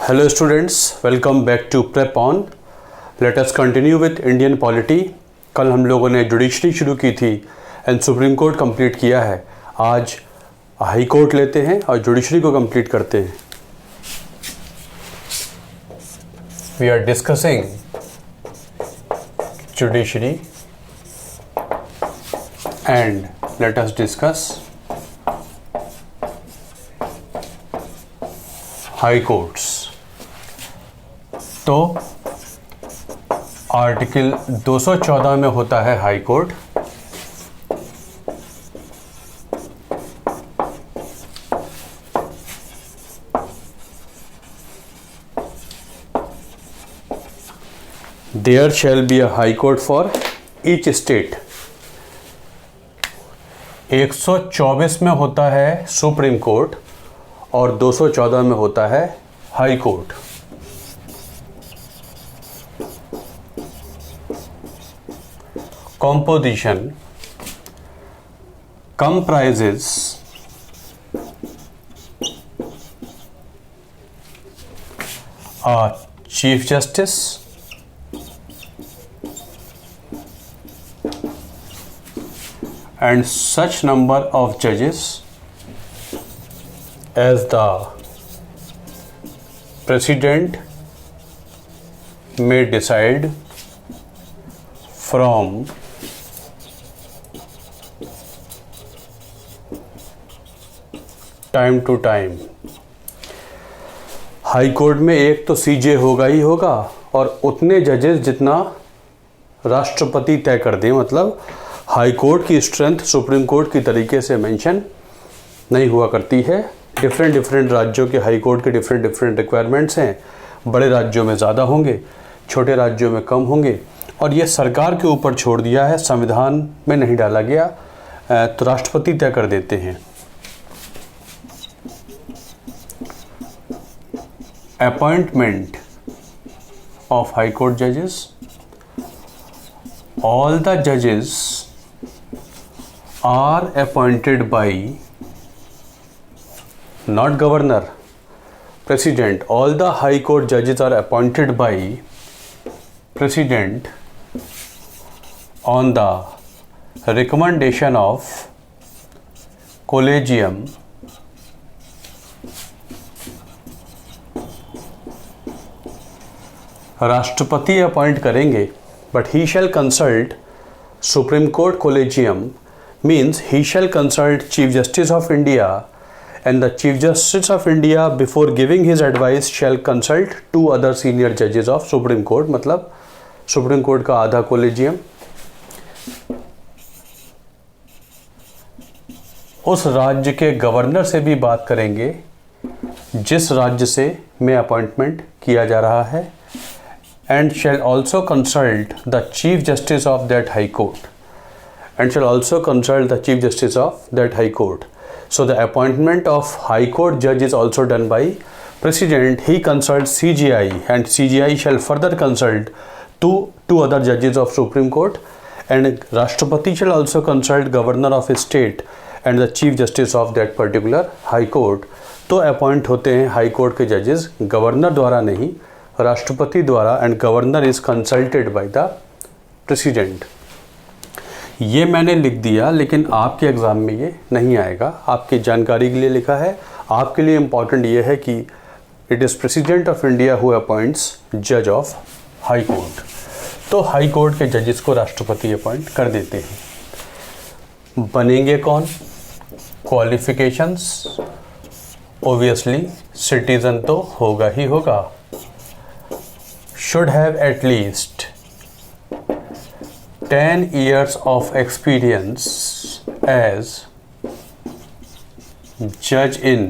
Hello students, welcome back to Prep On. Let us continue with Indian Polity. कल हम लोगों ने judiciary शुरू की थी एंड सुप्रीम कोर्ट कंप्लीट किया है. आज हाई कोर्ट लेते हैं और जुडिशरी को कंप्लीट करते हैं. We are discussing judiciary and let us discuss high courts. तो आर्टिकल 214 में होता है high court. There shall be a high court for each state. 124 में होता है सुप्रीम कोर्ट और 214 में होता है high court. Composition comprises a chief justice, and such number of judges as the president may decide from time to time. High court में एक तो सीजे होगा ही होगा और उतने जजेस जितना राष्ट्रपति तय कर दें. मतलब हाई कोर्ट की स्ट्रेंथ सुप्रीम कोर्ट की तरीके से मेंशन नहीं हुआ करती है. डिफरेंट राज्यों के हाई कोर्ट के डिफरेंट रिक्वायरमेंट्स हैं. बड़े राज्यों में ज़्यादा होंगे, छोटे राज्यों में कम होंगे और ये सरकार के ऊपर छोड़ दिया है, संविधान में नहीं डाला गया. तो राष्ट्रपति तय कर देते हैं. Appointment of High Court judges. All the judges are appointed by not governor, president. All the High Court judges are appointed by president on the recommendation of collegium राष्ट्रपति अपॉइंट करेंगे but he shall consult supreme court collegium. Means he shall consult chief justice of India and the chief justice of India before giving his advice shall consult to other senior जजेस of supreme court. मतलब supreme court का आधा collegium. उस राज्य के governor से भी बात करेंगे जिस राज्य से में अपॉइंटमेंट किया जा रहा है. And shall also consult the Chief Justice of that High Court. So the appointment of High Court judge is also done by President. He consults CGI and CGI shall further consult two other judges of Supreme Court, and Rashtrapati shall also consult Governor of a state and the Chief Justice of that particular High Court. तो appoint होते हैं high court के जजेस governor द्वारा नहीं, राष्ट्रपति द्वारा. And governor is consulted bye the president. ये मैंने लिख दिया लेकिन आपके एग्ज़ाम में ये नहीं आएगा. आपकी जानकारी के लिए लिखा है. आपके लिए इम्पॉर्टेंट ये है कि it is president of India who appoints जज ऑफ हाई कोर्ट. तो हाई कोर्ट के जजेस को राष्ट्रपति अपॉइंट कर देते हैं. बनेंगे कौन? क्वालिफिकेशंस ओबियसली सिटीज़न तो होगा ही होगा. should have at least 10 years of experience as judge in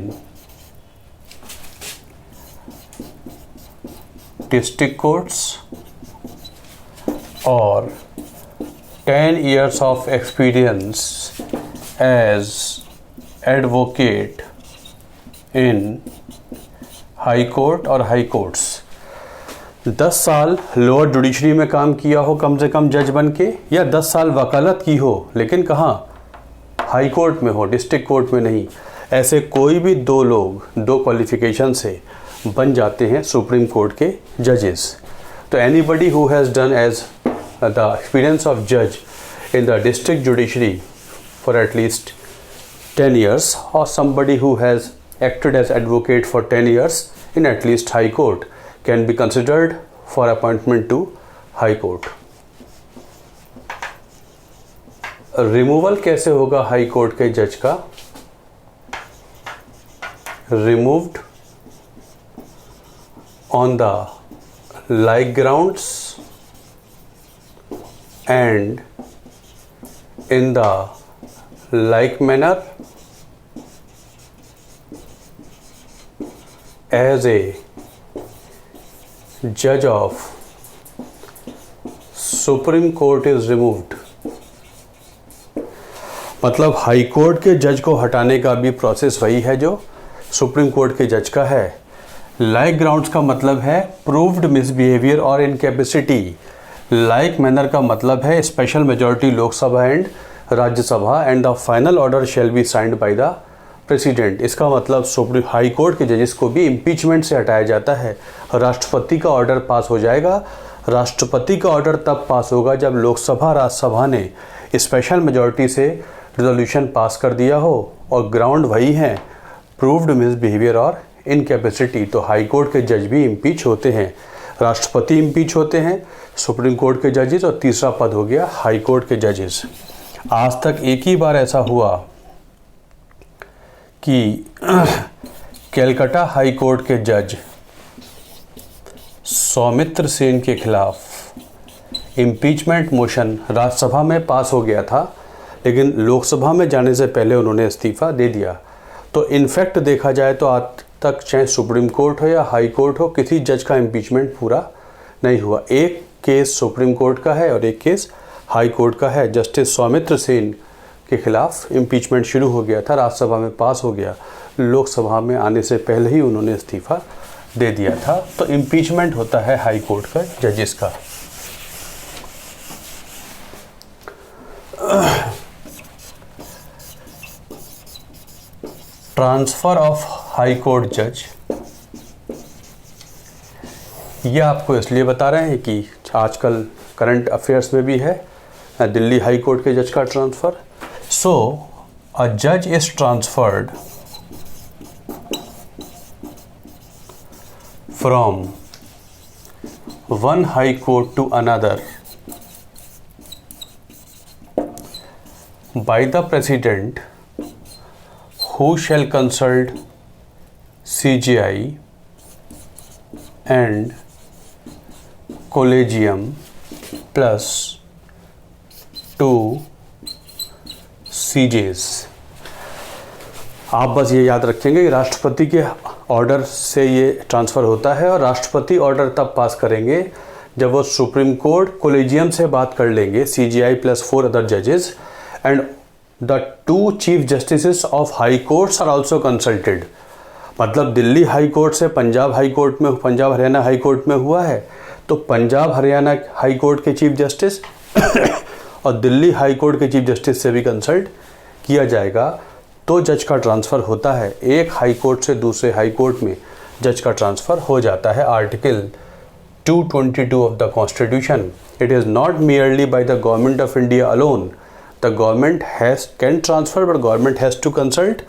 district courts or 10 years of experience as advocate in high court or high courts. 10 साल लोअर जुडिशरी में काम किया हो कम से कम जज बन के, या 10 साल वकालत की हो लेकिन कहाँ, हाई कोर्ट में हो, डिस्ट्रिक्ट कोर्ट में नहीं. ऐसे कोई भी दो लोग दो क्वालिफिकेशन से बन जाते हैं सुप्रीम कोर्ट के जजेस। तो anybody who has done as the experience of जज in the district judiciary for at least 10 years, or somebody who has acted as advocate for 10 years in at least high court can be considered for appointment to high court. Removal कैसे होगा high court के जज का? Removed on the like grounds and in the like manner as a judge of Supreme Court is removed। मतलब high court के जज को हटाने का भी प्रोसेस वही है जो सुप्रीम कोर्ट के जज का है। लाइक ग्राउंड्स का मतलब है प्रूव्ड मिसबिहेवियर और इनकैपेसिटी। लाइक मैनर का मतलब है special majority Lok Sabha and Rajya Sabha and the final order shall be signed by the president. इसका मतलब सुप्रीम हाई कोर्ट के जजेस को भी इम्पीचमेंट से हटाया जाता है। राष्ट्रपति का ऑर्डर पास हो जाएगा। राष्ट्रपति का ऑर्डर तब पास होगा जब लोकसभा राज्यसभा ने स्पेशल मेजॉरिटी से रिजोल्यूशन पास कर दिया हो, और ग्राउंड वही है प्रूव्ड मिसबिहेवियर और इनकैपेसिटी। तो हाई कोर्ट के जज भी इम्पीच होते हैं, राष्ट्रपति इम्पीच होते हैं, सुप्रीम कोर्ट के जजेस, और तीसरा पद हो गया हाई कोर्ट के जजेस। आज तक एक ही बार ऐसा हुआ कि कलकत्ता हाई कोर्ट के जज सौमित्र सेन के खिलाफ इम्पीचमेंट मोशन राज्यसभा में पास हो गया था, लेकिन लोकसभा में जाने से पहले उन्होंने इस्तीफा दे दिया। तो इनफैक्ट देखा जाए तो आज तक चाहे सुप्रीम कोर्ट हो या हाई कोर्ट हो, किसी जज का इम्पीचमेंट पूरा नहीं हुआ। एक केस सुप्रीम कोर्ट का है और एक केस हाई कोर्ट का है। जस्टिस सौमित्र सेन के खिलाफ इम्पीचमेंट शुरू हो गया था, राज्यसभा में पास हो गया, लोकसभा में आने से पहले ही उन्होंने इस्तीफा दे दिया था। तो इम्पीचमेंट होता है हाई कोर्ट का जजेस का। ट्रांसफ़र ऑफ हाई कोर्ट जज, ये आपको इसलिए बता रहे हैं कि आजकल करंट अफेयर्स में भी है दिल्ली हाई कोर्ट के जज का ट्रांसफ़र। सो अ जज is transferred from one high court to another by the president who shall consult CGI and collegium plus 2 CJs। आप बस ये याद रखेंगे कि राष्ट्रपति के ऑर्डर से ये ट्रांसफ़र होता है, और राष्ट्रपति ऑर्डर तब पास करेंगे जब वो सुप्रीम कोर्ट कोलेजियम से बात कर लेंगे, CGI plus 4 other judges, and the 2 chief justices of high courts are also consulted. मतलब दिल्ली हाई कोर्ट से पंजाब हाई कोर्ट में, पंजाब हरियाणा हाई कोर्ट में हुआ है, तो पंजाब हरियाणा हाई कोर्ट के चीफ जस्टिस और दिल्ली हाई कोर्ट के चीफ जस्टिस से भी कंसल्ट किया जाएगा, तो जज का ट्रांसफ़र होता है। एक हाई कोर्ट से दूसरे हाई कोर्ट में जज का ट्रांसफ़र हो जाता है। Article 222 of the constitution, it is not merely by the government of India alone, the government can transfer, but government has to consult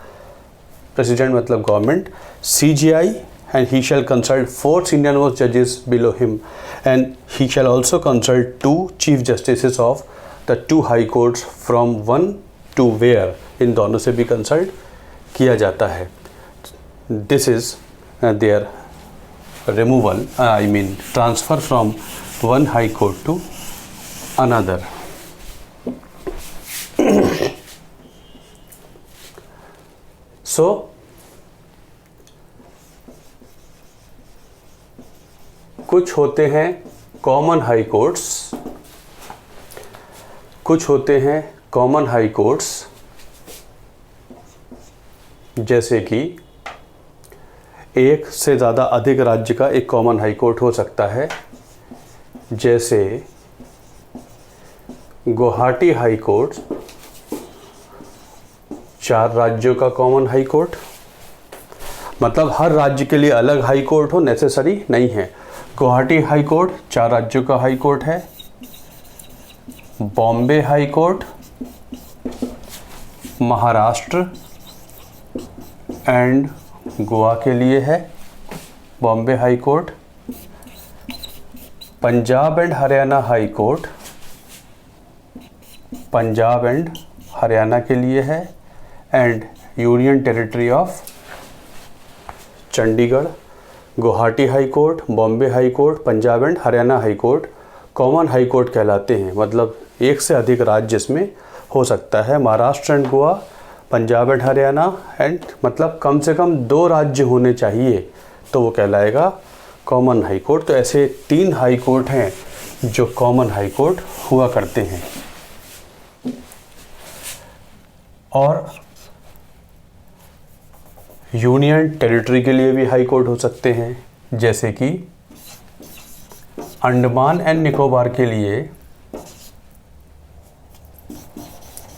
president, मतलब government, CGI, and he shall consult 4 senior most judges below him, and he shall also consult 2 chief justices of the 2 high courts from 1 to where, इन दोनों से भी consult किया जाता है। This is their removal, I mean transfer from one high court to another। So कुछ होते हैं common high courts, कुछ होते हैं कॉमन हाई कोर्ट्स, जैसे कि एक से ज़्यादा अधिक राज्य का एक कॉमन हाई कोर्ट हो सकता है, जैसे गुवाहाटी हाई कोर्ट 4 राज्यों का कॉमन हाई कोर्ट। मतलब हर राज्य के लिए अलग हाई कोर्ट हो नेसेसरी नहीं है। गुवाहाटी हाई कोर्ट 4 राज्यों का हाई कोर्ट है, Bombay high court, Maharashtra and Goa के लिए है Bombay high court, Punjab and Haryana high court Punjab and Haryana के लिए है, and union territory of Chandigarh. Guwahati high court, Bombay high court, Punjab and Haryana high court common high court कहलाते हैं, मतलब एक से अधिक राज्य इसमें हो सकता है। Maharashtra and Goa, Punjab and Haryana and मतलब कम से कम 2 राज्य होने चाहिए तो वो कहलाएगा कॉमन हाई कोर्ट। तो ऐसे 3 हाई कोर्ट हैं जो कॉमन हाई कोर्ट हुआ करते हैं। और यूनियन टेरिटरी के लिए भी हाई कोर्ट हो सकते हैं, जैसे कि अंडमान एंड निकोबार के लिए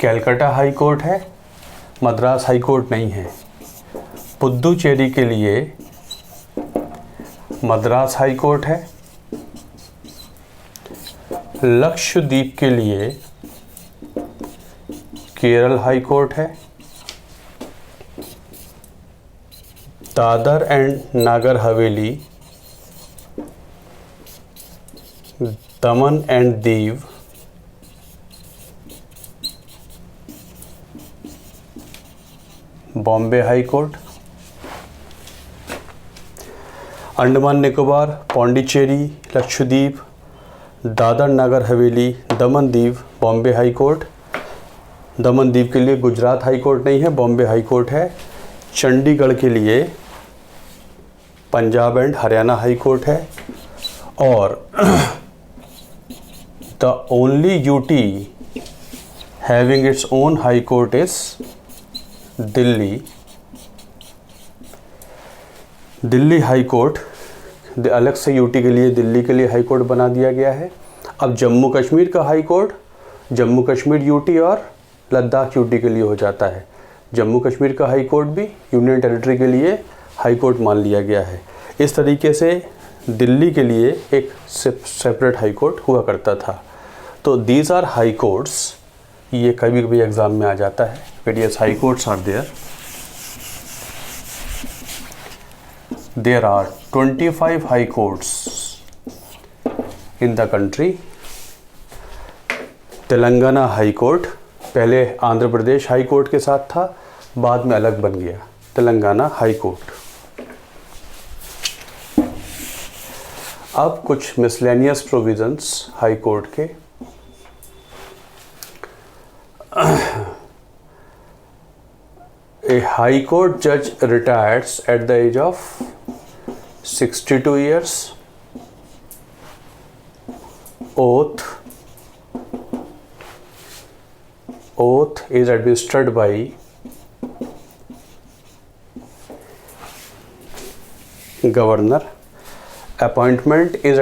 कैलकाटा हाई कोर्ट है, मद्रास हाई कोर्ट नहीं है। पुद्दुचेरी के लिए मद्रास हाई कोर्ट है। लक्षद्वीप के लिए केरल हाई कोर्ट है। Dadar and Nagar Haveli, Daman and Diu, Bombay high court. Andaman Nicobar, Pondicherry, Lakshadweep, Dadar Nagar Haveli, Daman Diu, Bombay high court. Daman Diu के लिए गुजरात हाई कोर्ट नहीं है, बॉम्बे हाई कोर्ट है। चंडीगढ़ के लिए Punjab and Haryana high court है। और the only UT having its own high court is Delhi. Delhi high court अलग से यूटी के लिए, दिल्ली के लिए हाई कोर्ट बना दिया गया है। अब जम्मू कश्मीर का high court Jammu Kashmir UT और लद्दाख यूटी के लिए हो जाता है। जम्मू कश्मीर का हाई कोर्ट भी यूनियन टेरिटरी के लिए हाई कोर्ट मान लिया गया है। इस तरीके से दिल्ली के लिए एक सेपरेट हाई कोर्ट हुआ करता था। तो दीज आर हाई कोर्ट्स, ये कभी कभी एग्जाम में आ जाता है। Various high courts are there. There are 25 high courts in the country. Telangana high court पहले आंध्र प्रदेश हाई कोर्ट के साथ था, बाद में अलग बन गया तेलंगाना हाई कोर्ट। अब कुछ मिसलेनियस प्रोविजंस हाई कोर्ट के। A high court judge retires at the age of 62 years. Oath is administered by governor. Appointment is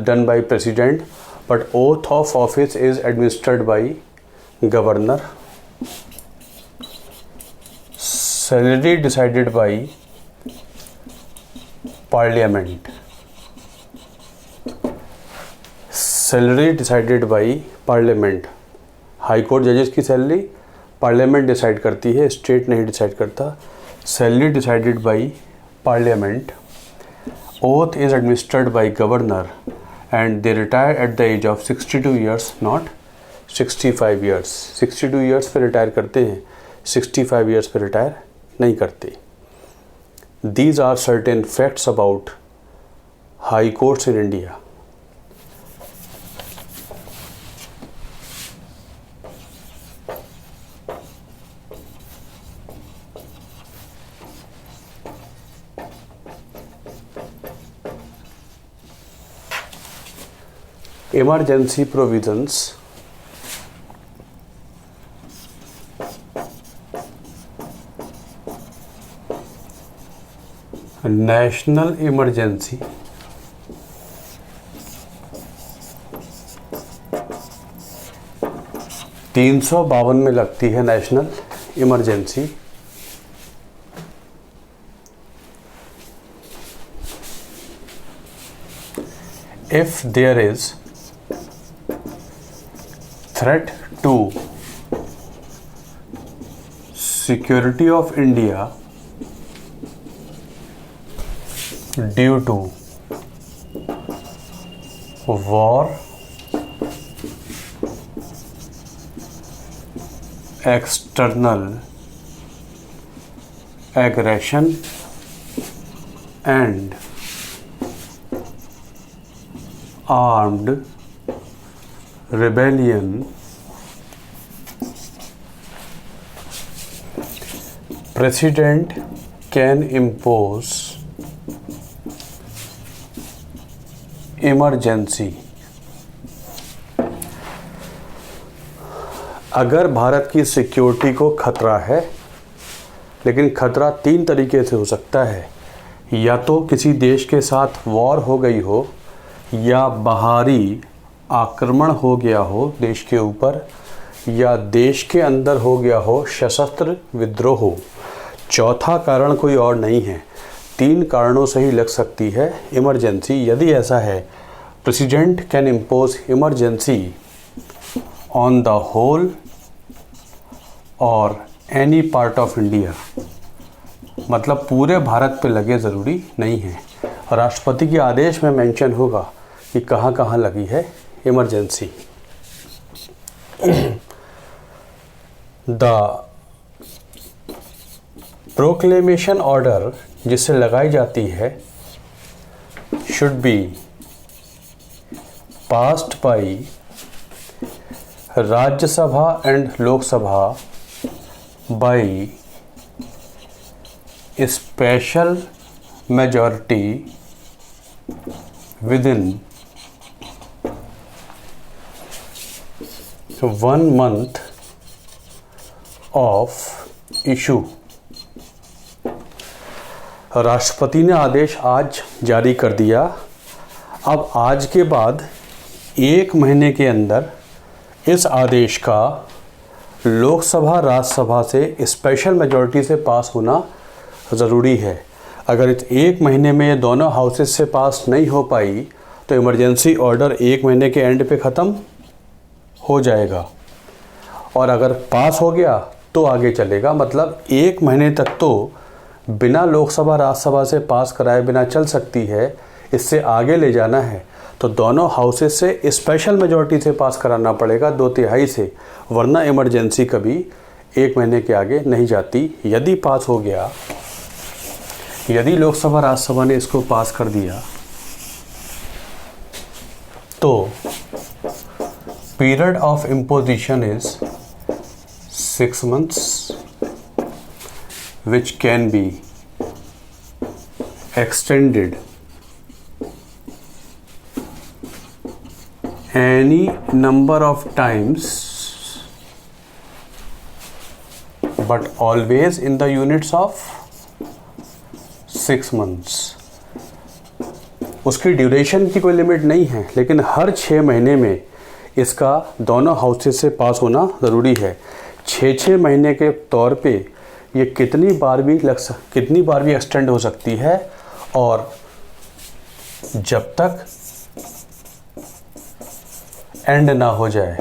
done by president, but oath of office is administered by governor. Salary decided by parliament. Salary decided by parliament. High court जजेस की salary parliament decide करती है, state नहीं decide करता। Salary decided by parliament. Oath is administered by governor and they retire at the age of 62 years, not 65 years. 62 years पे retire करते हैं, 65 years पे रिटायर नहीं करते। These are certain facts about high courts in India. Emergency provisions. National emergency. (352) में लगती है national emergency. if there is threat to security of India due to war, external aggression and armed rebellion, President can impose emergency. अगर भारत की security को खतरा है, लेकिन खतरा 3 तरीके से हो सकता है, या तो किसी देश के साथ वॉर हो गई हो, या बाहरी आक्रमण हो गया हो देश के ऊपर, या देश के अंदर हो गया हो सशस्त्र विद्रोह। चौथा कारण कोई और नहीं है। 3 कारणों से ही लग सकती है इमरजेंसी। यदि ऐसा है, president can impose emergency on the whole or any part of India, मतलब पूरे भारत पे लगे ज़रूरी नहीं है। राष्ट्रपति के आदेश में मेंशन होगा कि कहाँ कहाँ लगी है इमरजेंसी। द प्रोक्लेमेशन ऑर्डर जिससे लगाई जाती है should be passed by Rajya Sabha and Lok Sabha by special majority within 1 month of issue. राष्ट्रपति ने आदेश आज जारी कर दिया। अब आज के बाद 1 महीने के अंदर इस आदेश का लोकसभा राज्यसभा से स्पेशल मेजॉरिटी से पास होना ज़रूरी है। अगर इस 1 महीने में ये दोनों हाउसेस से पास नहीं हो पाई तो इमरजेंसी ऑर्डर 1 महीने के एंड पे ख़त्म हो जाएगा, और अगर पास हो गया तो आगे चलेगा। मतलब 1 महीने तक तो बिना लोकसभा राज्यसभा से पास कराए बिना चल सकती है। इससे आगे ले जाना है तो दोनों हाउसेस से स्पेशल मेजॉरिटी से पास कराना पड़ेगा, 2/3 से, वरना इमरजेंसी कभी 1 महीने के आगे नहीं जाती। यदि पास हो गया, यदि लोकसभा राज्यसभा ने इसको पास कर दिया तो period of imposition is 6 months which can be extended any number of times but always in the units of 6 months। उसकी ड्यूरेशन की कोई लिमिट नहीं है, लेकिन हर 6 महीने में इसका दोनों हाउसेस से पास होना ज़रूरी है। 6 महीने के तौर पे ये कितनी बार भी एक्सटेंड हो सकती है, और जब तक एंड ना हो जाए।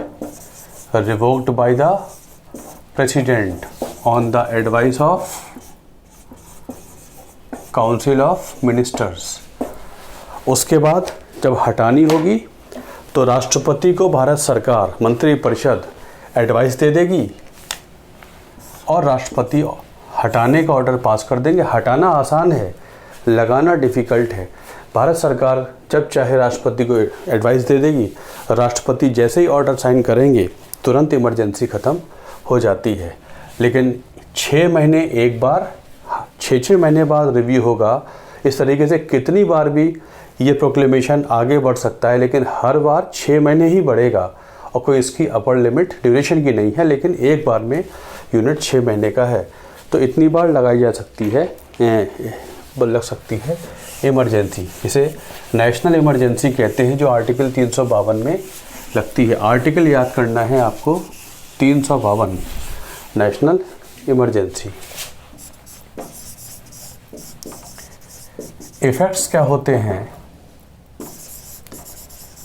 Revoked bye the president on the advice of council of ministers. उसके बाद जब हटानी होगी तो राष्ट्रपति को भारत सरकार मंत्रिपरिषद एडवाइस दे देगी और राष्ट्रपति हटाने का ऑर्डर पास कर देंगे। हटाना आसान है, लगाना डिफ़िकल्ट है। भारत सरकार जब चाहे राष्ट्रपति को एडवाइस दे देगी, राष्ट्रपति जैसे ही ऑर्डर साइन करेंगे तुरंत इमरजेंसी ख़त्म हो जाती है। लेकिन 6 महीने एक बार, 6 महीने बाद रिव्यू होगा। इस तरीके से कितनी बार भी ये प्रोक्लेमेशन आगे बढ़ सकता है, लेकिन हर बार 6 महीने ही बढ़ेगा और कोई इसकी अपर लिमिट ड्यूरेशन की नहीं है। लेकिन एक बार में यूनिट 6 महीने का है, तो इतनी बार लगाई जा सकती है, लग सकती है इमरजेंसी। इसे नेशनल इमरजेंसी कहते हैं, जो आर्टिकल 352 में लगती है। आर्टिकल याद करना है आपको, 352 नेशनल इमरजेंसी। इफ़ेक्ट्स क्या होते हैं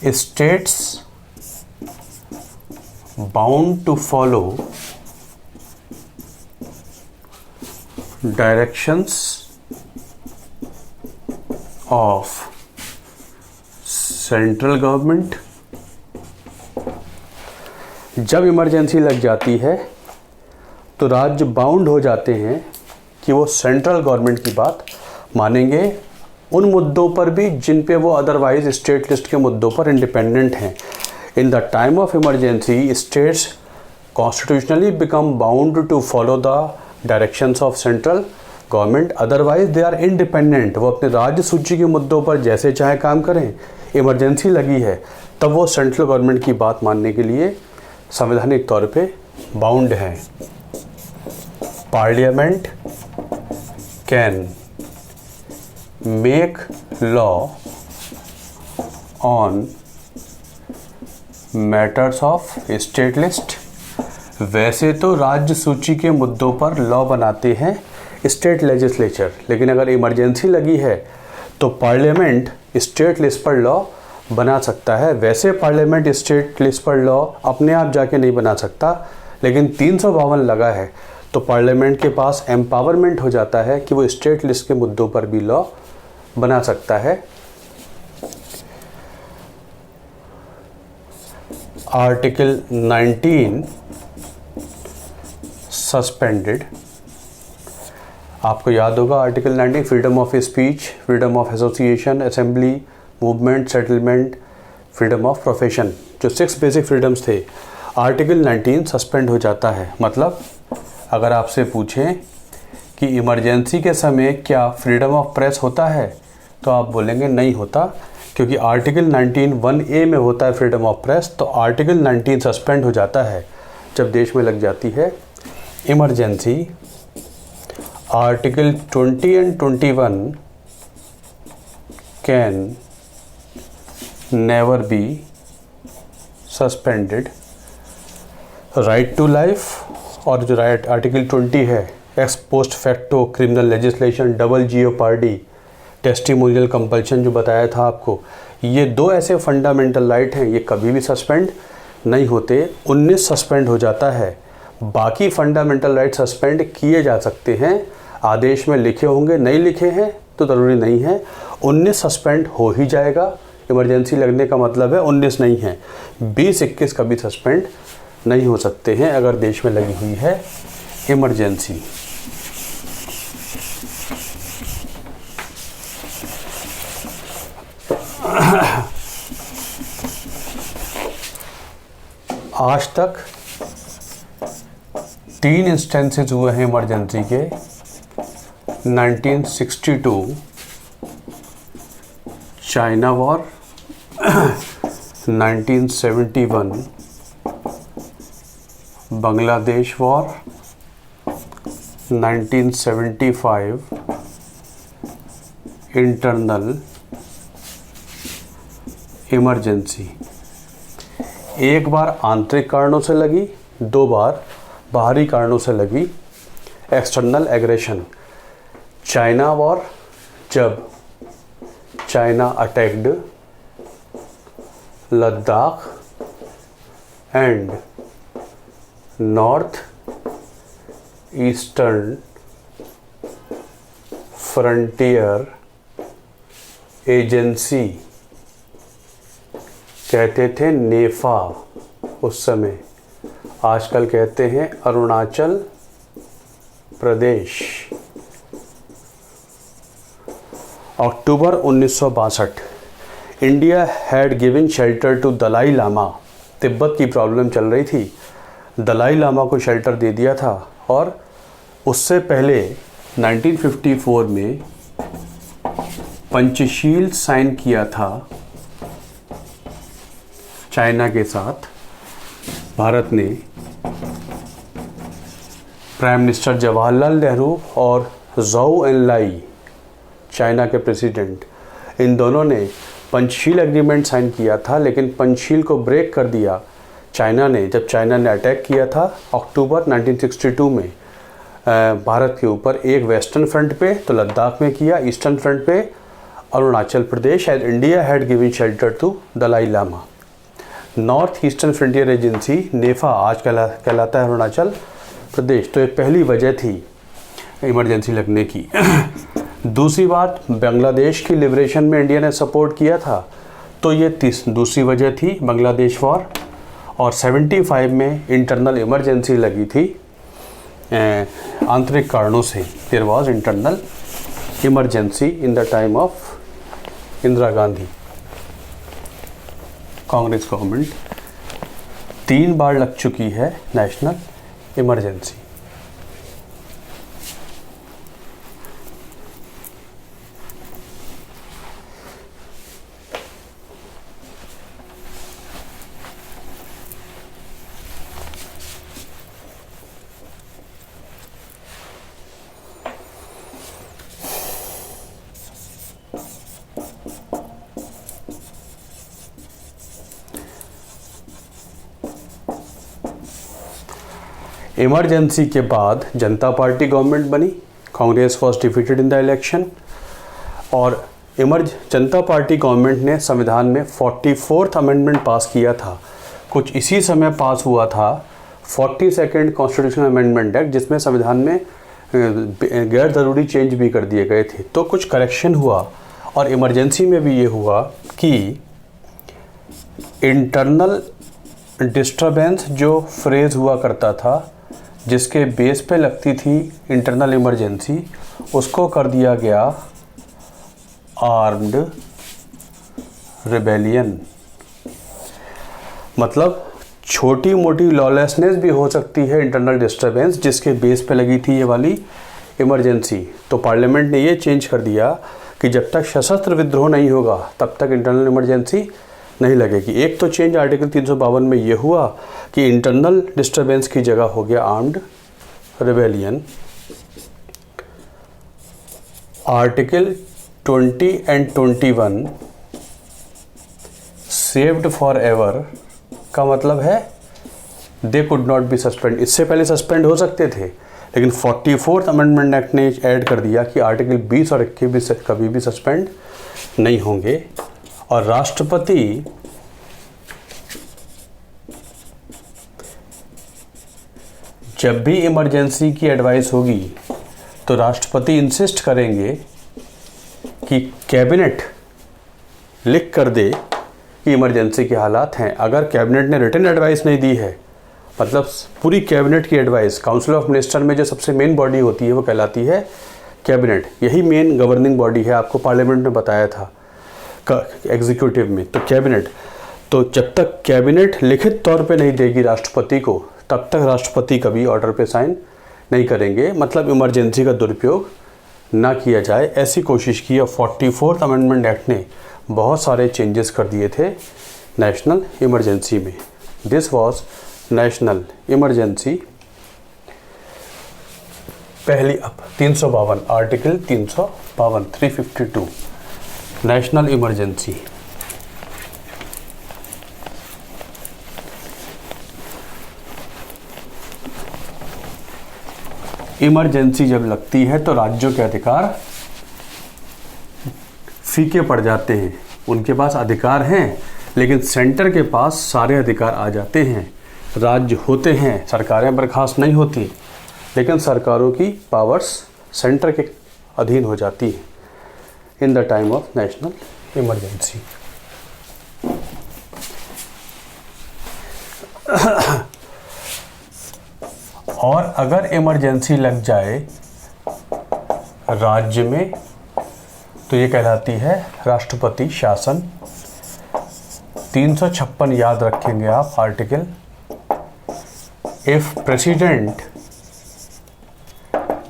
states bound to follow directions of central government। जब इमरजेंसी लग जाती है तो राज्य बाउंड हो जाते हैं कि वो सेंट्रल गवर्नमेंट की बात मानेंगे उन मुद्दों पर भी जिन पे वो अदरवाइज स्टेट लिस्ट के मुद्दों पर इंडिपेंडेंट हैं। In the time of emergency states constitutionally become bound to follow the directions of central government, otherwise they are independent. वो अपने राज्य सूची के मुद्दों पर जैसे चाहे काम करें, इमरजेंसी लगी है तब वो सेंट्रल गवर्नमेंट की बात मानने के लिए संवैधानिक तौर पे बाउंड हैं। Parliament can make law on matters of state list. वैसे तो राज्य सूची के मुद्दों पर लॉ बनाते हैं स्टेट लेजिस्लेचर, लेकिन अगर इमरजेंसी लगी है तो पार्लियामेंट स्टेट लिस्ट पर लॉ बना सकता है। वैसे पार्लियामेंट स्टेट लिस्ट पर लॉ अपने आप जाके नहीं बना सकता, लेकिन 352 लगा है तो पार्लियामेंट के पास एम्पावरमेंट हो जाता है कि वो स्टेट लिस्ट के मुद्दों पर भी लॉ बना सकता है। Article 19 suspended. आपको याद होगा article 19 freedom of speech, freedom of association, assembly, movement, settlement, freedom of profession, जो 6 बेसिक फ्रीडम्स थे, आर्टिकल 19 सस्पेंड हो जाता है। मतलब अगर आपसे पूछें कि इमरजेंसी के समय क्या फ्रीडम ऑफ प्रेस होता है तो आप बोलेंगे नहीं होता, क्योंकि आर्टिकल 19 1A में होता है फ्रीडम ऑफ प्रेस। तो आर्टिकल 19 सस्पेंड हो जाता है जब देश में लग जाती है emergency. Article 20 and 21 can never be suspended. Right to life और जो राइट आर्टिकल 20 है, ex post facto criminal legislation, double jeopardy, testimonial compulsion जो बताया था आपको, ये 2 ऐसे फंडामेंटल राइट हैं, ये कभी भी सस्पेंड नहीं होते। 19 सस्पेंड हो जाता है, बाकी फंडामेंटल राइट सस्पेंड किए जा सकते हैं, आदेश में लिखे होंगे, नहीं लिखे हैं तो ज़रूरी नहीं है। 19 सस्पेंड हो ही जाएगा, इमरजेंसी लगने का मतलब है 19 नहीं है, 20-21 कभी सस्पेंड नहीं हो सकते हैं अगर देश में लगी हुई है इमरजेंसी। आज तक 3 इंस्टेंसेस हुए हैं इमरजेंसी के। 1962 China war, 1971 Bangladesh war, 1975 internal emergency. एक बार आंतरिक कारणों से लगी, 2 बार बाहरी कारणों से लगी। एक्सटर्नल एग्रेशन, चाइना वॉर, जब China attacked Ladakh and north eastern frontier agency, कहते थे नेफा उस समय, आजकल कहते हैं Arunachal Pradesh. October 1962 India had given shelter to Dalai Lama. Tibet की प्रॉब्लम चल रही थी, दलाई लामा को शेल्टर दे दिया था। और उससे पहले 1954 में पंचशील साइन किया था चाइना के साथ भारत ने। प्राइम मिनिस्टर जवाहरलाल नेहरू और ज़ोउ एनलाई चाइना के प्रेसिडेंट, इन दोनों ने पंचशील एग्रीमेंट साइन किया था, लेकिन पंचशील को ब्रेक कर दिया चाइना ने जब चाइना ने अटैक किया था अक्टूबर 1962 में भारत के ऊपर। एक वेस्टर्न फ्रंट पे तो लद्दाख में किया, ईस्टर्न फ्रंट पे Arunachal Pradesh, as India had given shelter to Dalai Lama. North eastern frontier agency NEFA आज कहलाता है अरुणाचल प्रदेश। तो ये पहली वजह थी इमरजेंसी लगने की। दूसरी बात, बांग्लादेश की लिबरेशन में इंडिया ने सपोर्ट किया था, तो ये दूसरी वजह थी बांग्लादेश वॉर। और 75 में इंटरनल इमरजेंसी लगी थी आंतरिक कारणों से। There was internal emergency in the time of Indira Gandhi. Congress government 3 बार लग चुकी है नेशनल इमरजेंसी। इमरजेंसी के बाद जनता पार्टी गवर्नमेंट बनी। Congress was defeated in the election और जनता पार्टी गवर्नमेंट ने संविधान में 44th अमेंडमेंट पास किया था। कुछ इसी समय पास हुआ था 42nd कॉन्स्टिट्यूशनल अमेंडमेंट एक्ट, जिसमें संविधान में गैर ज़रूरी चेंज भी कर दिए गए थे। तो कुछ करेक्शन हुआ और इमरजेंसी में भी ये हुआ कि इंटरनल डिस्टर्बेंस जो फ्रेज हुआ करता था, जिसके बेस पे लगती थी इंटरनल इमरजेंसी, उसको कर दिया गया आर्म्ड रिबेलियन। मतलब छोटी मोटी लॉलेसनेस भी हो सकती है इंटरनल डिस्टर्बेंस, जिसके बेस पे लगी थी ये वाली इमरजेंसी। तो पार्लियामेंट ने ये चेंज कर दिया कि जब तक सशस्त्र विद्रोह नहीं होगा तब तक इंटरनल इमरजेंसी नहीं लगेगी। एक तो चेंज आर्टिकल 352 में ये हुआ कि इंटरनल डिस्टर्बेंस की जगह हो गया armed rebellion. Article 20 and 21 saved for ever का मतलब है they could not be suspend. इससे पहले सस्पेंड हो सकते थे, लेकिन 44th अमेंडमेंट एक्ट ने ऐड कर दिया कि आर्टिकल 20 और 21 कभी भी सस्पेंड नहीं होंगे। और राष्ट्रपति जब भी इमरजेंसी की एडवाइस होगी तो राष्ट्रपति इंसिस्ट करेंगे कि कैबिनेट लिख कर दे कि इमरजेंसी के हालात हैं। अगर कैबिनेट ने रिटन एडवाइस नहीं दी है, मतलब पूरी कैबिनेट की एडवाइस, काउंसिल ऑफ मिनिस्टर में जो सबसे मेन बॉडी होती है वो कहलाती है कैबिनेट। यही मेन गवर्निंग बॉडी है, आपको पार्लियामेंट में बताया था एग्जीक्यूटिव में। तो कैबिनेट, तो जब तक कैबिनेट लिखित तौर पे नहीं देगी राष्ट्रपति को, तब तक राष्ट्रपति कभी ऑर्डर पे साइन नहीं करेंगे। मतलब इमरजेंसी का दुरुपयोग ना किया जाए, ऐसी कोशिश की। और 44th अमेंडमेंट एक्ट ने बहुत सारे चेंजेस कर दिए थे नेशनल इमरजेंसी में। दिस वाज नेशनल इमरजेंसी पहली। अब 352 आर्टिकल 352 352 नेशनल इमरजेंसी। इमरजेंसी जब लगती है तो राज्यों के अधिकार फीके पड़ जाते हैं। उनके पास अधिकार हैं, लेकिन सेंटर के पास सारे अधिकार आ जाते हैं। राज्य होते हैं, सरकारें बर्खास्त नहीं होती, लेकिन सरकारों की पावर्स सेंटर के अधीन हो जाती है इन the time of national emergency. और अगर इमरजेंसी लग जाए राज्य में तो ये कहलाती है राष्ट्रपति शासन। 356 याद रखेंगे आप article. If president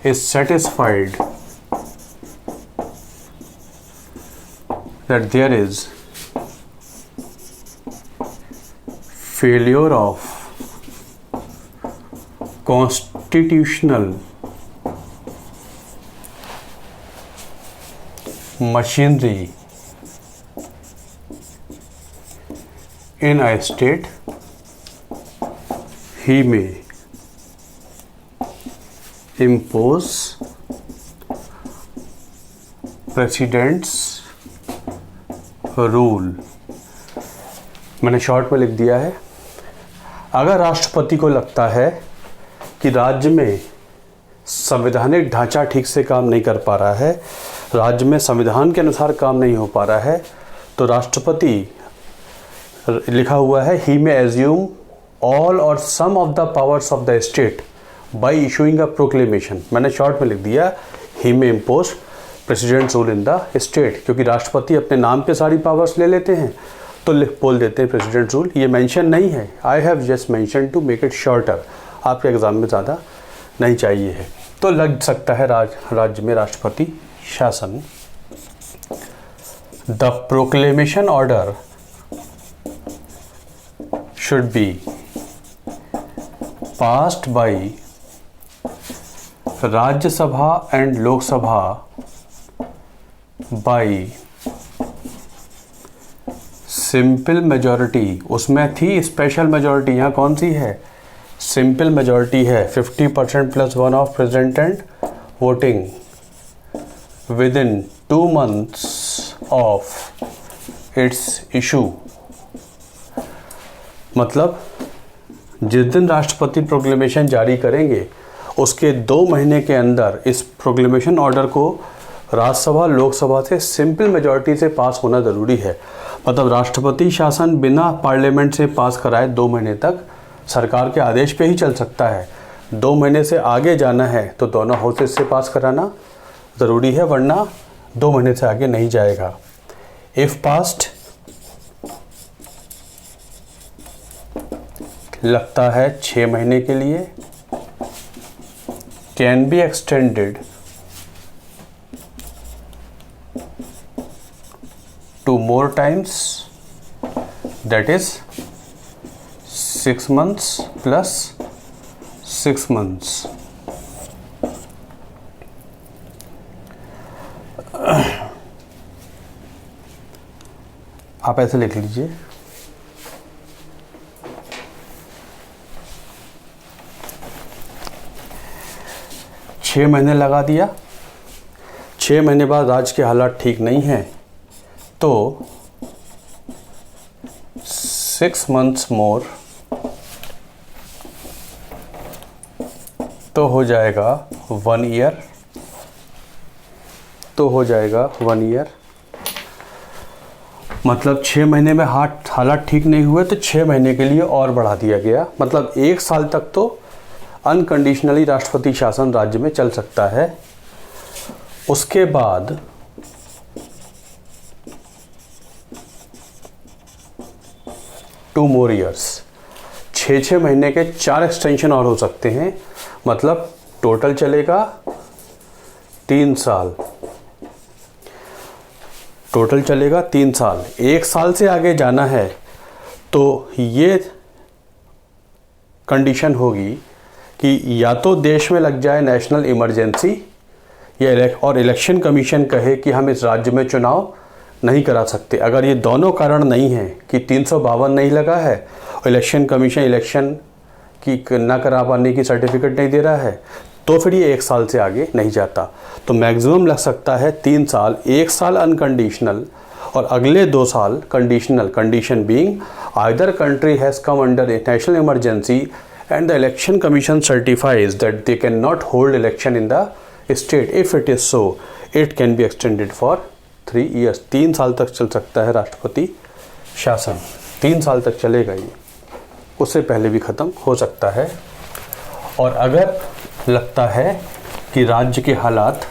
is satisfied that there is failure of constitutional machinery in a state, he may impose president's rule, मैंने शॉर्ट में लिख दिया है। अगर राष्ट्रपति को लगता है कि राज्य में संवैधानिक ढांचा ठीक से काम नहीं कर पा रहा है, राज्य में संविधान के अनुसार काम नहीं हो पा रहा है, तो राष्ट्रपति, लिखा हुआ है, ही मे assume all or some of the powers of the state by issuing a proclamation. मैंने शॉर्ट में लिख दिया he may impose president rule in the state, क्योंकि राष्ट्रपति अपने नाम पे सारी पावर्स ले लेते हैं तो बोल देते हैं प्रेसिडेंट रूल। ये मेंशन नहीं है, I have just mention to make it shorter, आपके एग्जाम में ज़्यादा नहीं चाहिए है। तो लग सकता है राज्य में राष्ट्रपति शासन। The proclamation order should be passed by Rajya Sabha and Lok Sabha by simple majority. उसमें थी स्पेशल मेजॉरिटी, यहाँ कौन सी है? सिंपल मेजॉरिटी है, 50% +1 of president and voting with in 2 months of its issue. मतलब जिस दिन राष्ट्रपति प्रोक्लेमेशन जारी करेंगे उसके 2 महीने के अंदर इस प्रोक्लेमेशन ऑर्डर को राज्यसभा लोकसभा से सिंपल मेजॉरिटी से पास होना ज़रूरी है। मतलब राष्ट्रपति शासन बिना पार्लियामेंट से पास कराए 2 महीने तक सरकार के आदेश पे ही चल सकता है। 2 महीने से आगे जाना है तो दोनों हाउसेस से पास कराना ज़रूरी है, वरना 2 महीने से आगे नहीं जाएगा। इफ पास्ड, लगता है 6 महीने के लिए, can be extended to more times, that is 6 months plus 6 months। आप ऐसे लिख लीजिए, छः महीने लगा दिया, 6 महीने बाद राज्य के हालात ठीक नहीं हैं तो 6 months मोर, तो हो जाएगा 1 year, तो हो जाएगा 1 year। मतलब 6 महीने में हालात ठीक नहीं हुए तो 6 महीने के लिए और बढ़ा दिया गया। मतलब 1 साल तक तो अनकंडीशनली राष्ट्रपति शासन राज्य में चल सकता है। उसके बाद टू मोर ईयर्स, 6 महीने के 4 एक्सटेंशन और हो सकते हैं। मतलब टोटल चलेगा 3 साल, टोटल चलेगा 3 साल। 1 साल से आगे जाना है तो ये कंडीशन होगी कि या तो देश में लग जाए नेशनल इमरजेंसी, या और इलेक्शन कमीशन कहे कि हम इस राज्य में चुनाव नहीं करा सकते। अगर ये दोनों कारण नहीं हैं कि 352 नहीं लगा है और इलेक्शन कमीशन इलेक्शन की ना करा पाने की सर्टिफिकेट नहीं दे रहा है, तो फिर ये 1 साल से आगे नहीं जाता। तो मैक्सिमम लग सकता है 3 साल, 1 साल अनकंडीशनल और अगले 2 साल conditional. Condition being either country has come under A national emergency and the election commission certifies that they can not hold election in the state. If it is so, it can be extended for 3 years। 3 साल तक चल सकता है राष्ट्रपति शासन, 3 साल तक चलेगा ये, उससे पहले भी ख़त्म हो सकता है। और अगर लगता है कि राज्य के हालात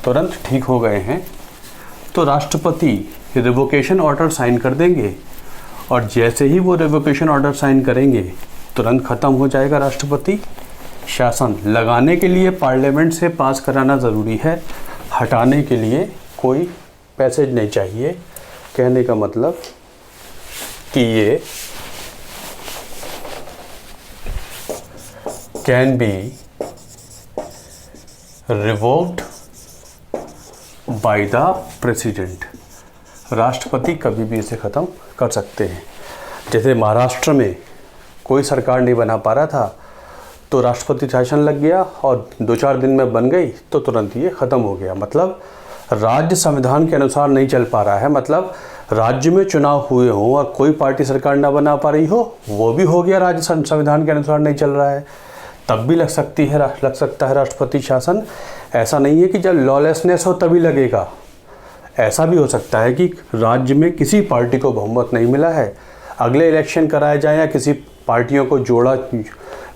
तुरंत ठीक हो गए हैं तो राष्ट्रपति रिवोकेशन ऑर्डर साइन कर देंगे, और जैसे ही वो रिवोकेशन ऑर्डर साइन करेंगे तुरंत ख़त्म हो जाएगा राष्ट्रपति शासन। लगाने के लिए पार्लियामेंट से पास कराना ज़रूरी है, हटाने के लिए कोई पैसेज नहीं चाहिए। कहने का मतलब कि ये can be revoked bye the president. राष्ट्रपति कभी भी इसे ख़त्म कर सकते हैं। जैसे महाराष्ट्र में कोई सरकार नहीं बना पा रहा था तो राष्ट्रपति शासन लग गया और 2-4 दिन में बन गई तो तुरंत ये ख़त्म हो गया। मतलब राज्य संविधान के अनुसार नहीं चल पा रहा है, मतलब राज्य में चुनाव हुए हों और कोई पार्टी सरकार ना बना पा रही हो, वो भी हो गया राज्य संविधान के अनुसार नहीं चल रहा है, तब भी लग सकता है राष्ट्रपति शासन। ऐसा नहीं है कि जब लॉलेसनेस हो तभी लगेगा, ऐसा भी हो सकता है कि राज्य में किसी पार्टी को बहुमत नहीं मिला है, अगले इलेक्शन कराए जाए या किसी पार्टियों को जोड़ा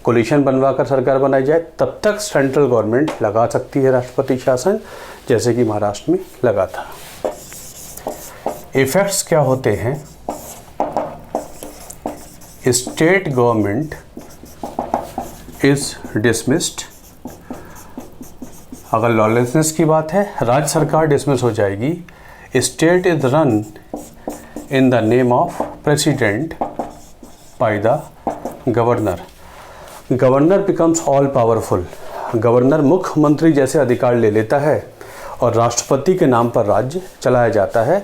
कोलिशन बनवाकर सरकार बनाई जाए, तब तक सेंट्रल गवर्नमेंट लगा सकती है राष्ट्रपति शासन, जैसे कि महाराष्ट्र में लगा था। इफेक्ट्स क्या होते हैं? स्टेट गवर्नमेंट इज डिसमिस्ड, अगर लॉलेसनेस की बात है, राज्य सरकार डिसमिस हो जाएगी। State is run in the name of president by the governor. Governor becomes all powerful, governor मुख्यमंत्री जैसे अधिकार ले लेता है और राष्ट्रपति के नाम पर राज्य चलाया जाता है,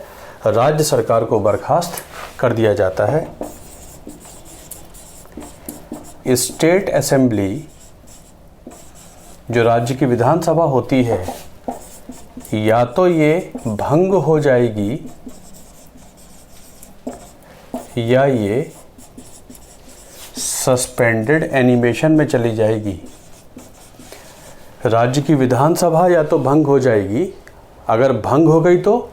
राज्य सरकार को बर्खास्त कर दिया जाता है। स्टेट असेंबली, जो राज्य की विधानसभा होती है, या तो ये भंग हो जाएगी या ये सस्पेंडेड एनिमेशन में चली जाएगी। राज्य की विधानसभा या तो भंग हो जाएगी, अगर भंग हो गई तो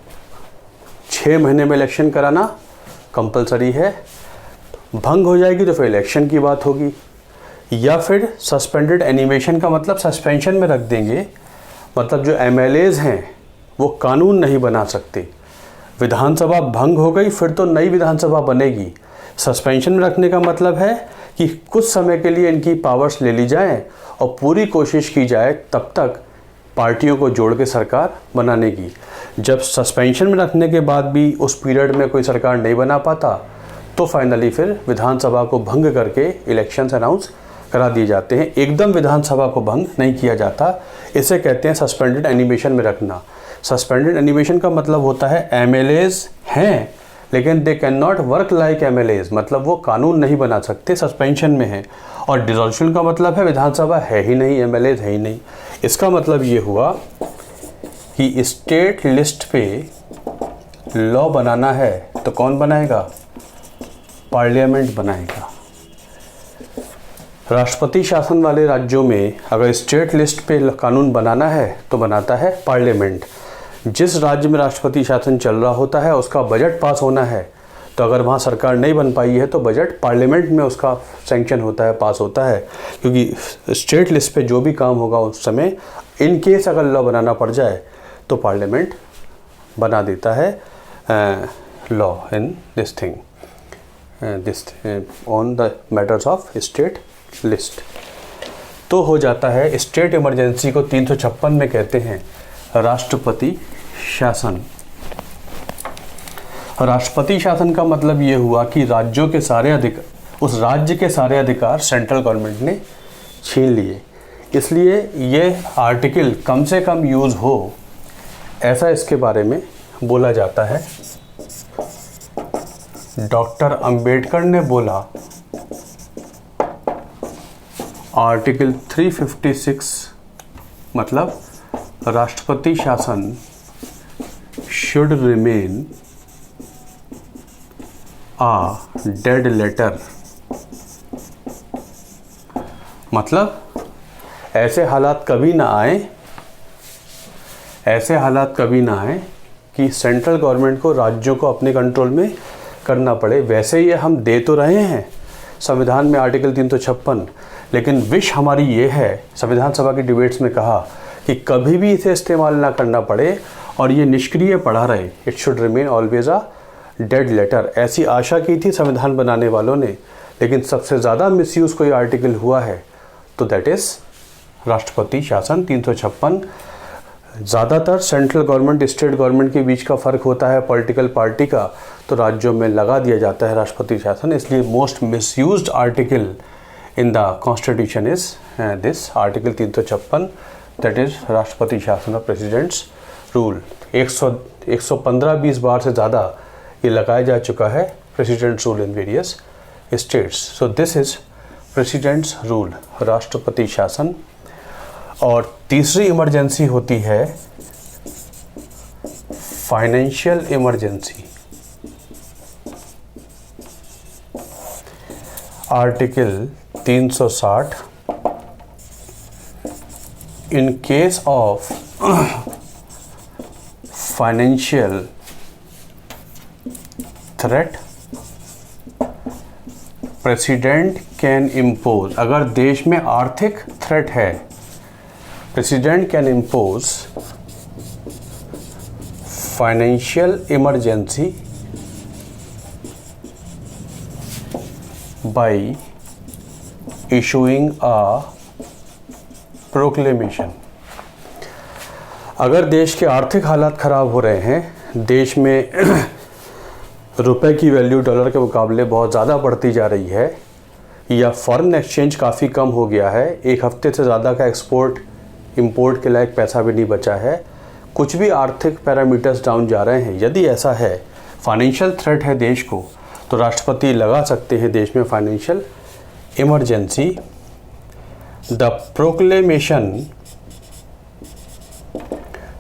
6 महीने में इलेक्शन कराना कंपलसरी है, भंग हो जाएगी तो फिर इलेक्शन की बात होगी, या फिर सस्पेंडेड एनिमेशन का मतलब सस्पेंशन में रख देंगे, मतलब जो एमएलएज हैं वो कानून नहीं बना सकते। विधानसभा भंग हो गई फिर तो नई विधानसभा बनेगी। सस्पेंशन में रखने का मतलब है कि कुछ समय के लिए इनकी पावर्स ले ली जाएं और पूरी कोशिश की जाए तब तक पार्टियों को जोड़ के सरकार बनाने की। जब सस्पेंशन में रखने के बाद भी उस पीरियड में कोई सरकार नहीं बना पाता तो फाइनली फिर विधानसभा को भंग करके इलेक्शंस अनाउंस करा दिए जाते हैं। एकदम विधानसभा को भंग नहीं किया जाता, इसे कहते हैं सस्पेंडेड एनिमेशन में रखना। सस्पेंडेड एनिमेशन का मतलब होता है एमएलएज हैं लेकिन they can not work like MLAs, मतलब वो कानून नहीं बना सकते, सस्पेंशन में है। और डिसॉल्यूशन का मतलब है विधानसभा है ही नहीं, एमएलएज है ही नहीं। इसका मतलब ये हुआ कि स्टेट लिस्ट पे लॉ बनाना है तो कौन बनाएगा? पार्लियामेंट बनाएगा। राष्ट्रपति शासन वाले राज्यों में अगर स्टेट लिस्ट पे कानून बनाना है तो बनाता है पार्लियामेंट। जिस राज्य में राष्ट्रपति शासन चल रहा होता है उसका बजट पास होना है, तो अगर वहाँ सरकार नहीं बन पाई है तो बजट पार्लियामेंट में उसका सैंक्शन होता है, पास होता है, क्योंकि स्टेट लिस्ट पे जो भी काम होगा उस समय इन केस अगर लॉ बनाना पड़ जाए तो पार्लियामेंट बना देता है law in this thing on the matters of state list. तो हो जाता है स्टेट इमरजेंसी को 356 में कहते हैं राष्ट्रपति शासन। राष्ट्रपति शासन का मतलब ये हुआ कि राज्यों के सारे अधिकार, उस राज्य के सारे अधिकार सेंट्रल गवर्नमेंट ने छीन लिए, इसलिए ये आर्टिकल कम से कम यूज़ हो ऐसा इसके बारे में बोला जाता है। डॉक्टर अंबेडकर ने बोला आर्टिकल 356 मतलब राष्ट्रपति शासन should remain a dead letter, मतलब ऐसे हालात कभी ना आए कि सेंट्रल गवर्नमेंट को राज्यों को अपने कंट्रोल में करना पड़े। वैसे ये हम दे तो रहे हैं संविधान में आर्टिकल 356, लेकिन विश हमारी ये है, संविधान सभा की डिबेट्स में कहा कि कभी भी इसे इस्तेमाल ना करना पड़े और ये निष्क्रिय पड़ा रहे। It should remain always a dead letter, ऐसी आशा की थी संविधान बनाने वालों ने, लेकिन सबसे ज़्यादा मिसयूज़ कोई आर्टिकल हुआ है तो दैट इज़ राष्ट्रपति शासन 356। ज़्यादातर सेंट्रल गवर्नमेंट स्टेट गवर्नमेंट के बीच का फ़र्क होता है पॉलिटिकल पार्टी का, तो राज्यों में लगा दिया जाता है राष्ट्रपति शासन। इसलिए most misused article in the constitution is this article 356, that is राष्ट्रपति शासन और प्रेसिडेंट्स रूल। 115-20 बार से ज़्यादा ये लगाया जा चुका है presidents rule in various states. So this is presidents rule, राष्ट्रपति शासन। और तीसरी इमरजेंसी होती है financial emergency, article 360, in case of financial threat president can impose, अगर देश में आर्थिक थ्रेट है, president can impose financial emergency by issuing a proclamation। अगर देश के आर्थिक हालात ख़राब हो रहे हैं, देश में रुपए की वैल्यू डॉलर के मुकाबले बहुत ज़्यादा बढ़ती जा रही है, या फॉरेन एक्सचेंज काफ़ी कम हो गया है, एक हफ्ते से ज़्यादा का एक्सपोर्ट इंपोर्ट के लायक पैसा भी नहीं बचा है, कुछ भी आर्थिक पैरामीटर्स डाउन जा रहे हैं, यदि ऐसा है, फाइनेंशियल थ्रेट है देश को, तो राष्ट्रपति लगा सकते हैं देश में financial emergency. The proclamation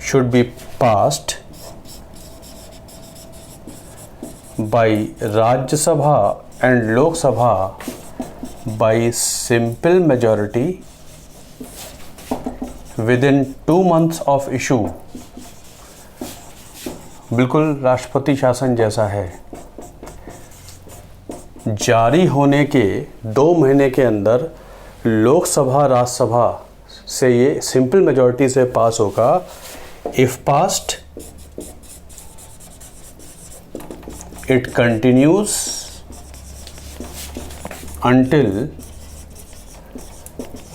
should be passed by Rajya Sabha and Lok Sabha bye simple majority with in 2 months of issue. बिल्कुल राष्ट्रपति शासन जैसा है, जारी होने के 2 महीने के अंदर लोकसभा राज्यसभा से ये सिंपल मेजॉरिटी से पास होगा। If passed it continues until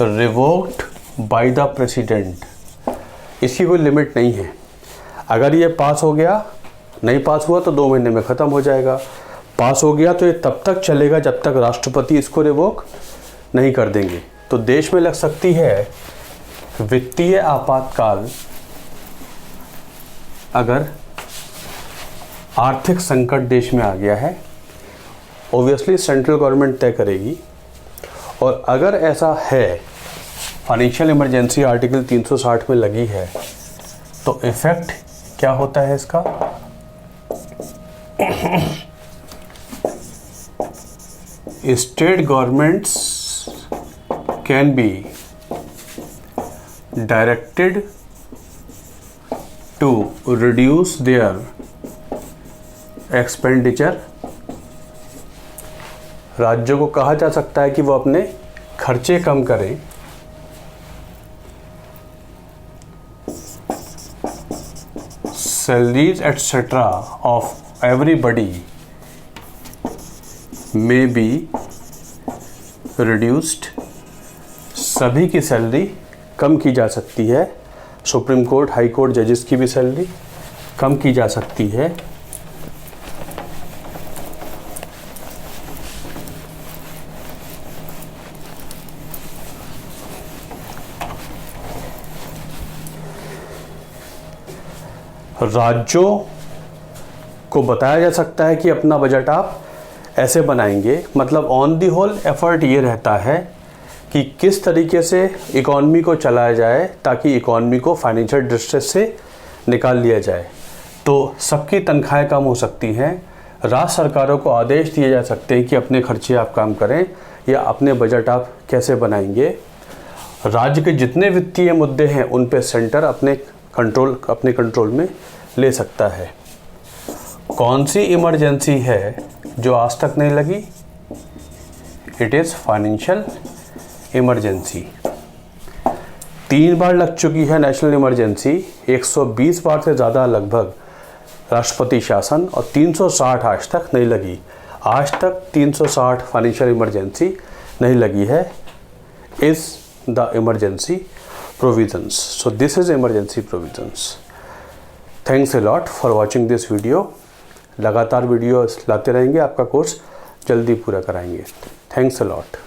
revoked bye the president. इसकी कोई लिमिट नहीं है, अगर ये पास हो गया, नहीं पास हुआ तो 2 महीने में ख़त्म हो जाएगा, पास हो गया तो ये तब तक चलेगा जब तक राष्ट्रपति इसको रिवोक नहीं कर देंगे। तो देश में लग सकती है वित्तीय आपातकाल, अगर आर्थिक संकट देश में आ गया है, ओबियसली सेंट्रल गवर्नमेंट तय करेगी। और अगर ऐसा है, फाइनेंशियल इमरजेंसी आर्टिकल 360 में लगी है, तो इफेक्ट क्या होता है इसका? State governments can be directed to reduce their expenditure। राज्यों को कहा जा सकता है कि वो अपने खर्चे कम करें। Salaries etc. of everybody may be reduced। सभी की सैलरी कम की जा सकती है, सुप्रीम कोर्ट हाई कोर्ट जजेस की भी सैलरी कम की जा सकती है। राज्यों को बताया जा सकता है कि अपना बजट आप ऐसे बनाएंगे, मतलब ऑन दी होल एफर्ट ये रहता है कि किस तरीके से इकॉनमी को चलाया जाए ताकि इकॉनमी को फाइनेंशियल डिस्ट्रेस से निकाल लिया जाए। तो सबकी तनख्वाहें कम हो सकती हैं, राज्य सरकारों को आदेश दिए जा सकते हैं कि अपने खर्चे आप काम करें या अपने बजट आप कैसे बनाएंगे। राज्य के जितने वित्तीय मुद्दे हैं उन पे सेंटर अपने कंट्रोल में ले सकता है। कौन सी इमरजेंसी है जो आज तक नहीं लगी? It is financial emergency. 3 बार लग चुकी है नेशनल इमरजेंसी, 120 बार से ज़्यादा लगभग राष्ट्रपति शासन, और 360 आज तक नहीं लगी। आज तक 360 फाइनेंशियल इमरजेंसी नहीं लगी है। Is the emergency provisions. So this is emergency provisions. Thanks a lot for watching this video. लगातार वीडियो लाते रहेंगे, आपका कोर्स जल्दी पूरा कराएंगे। Thanks a lot.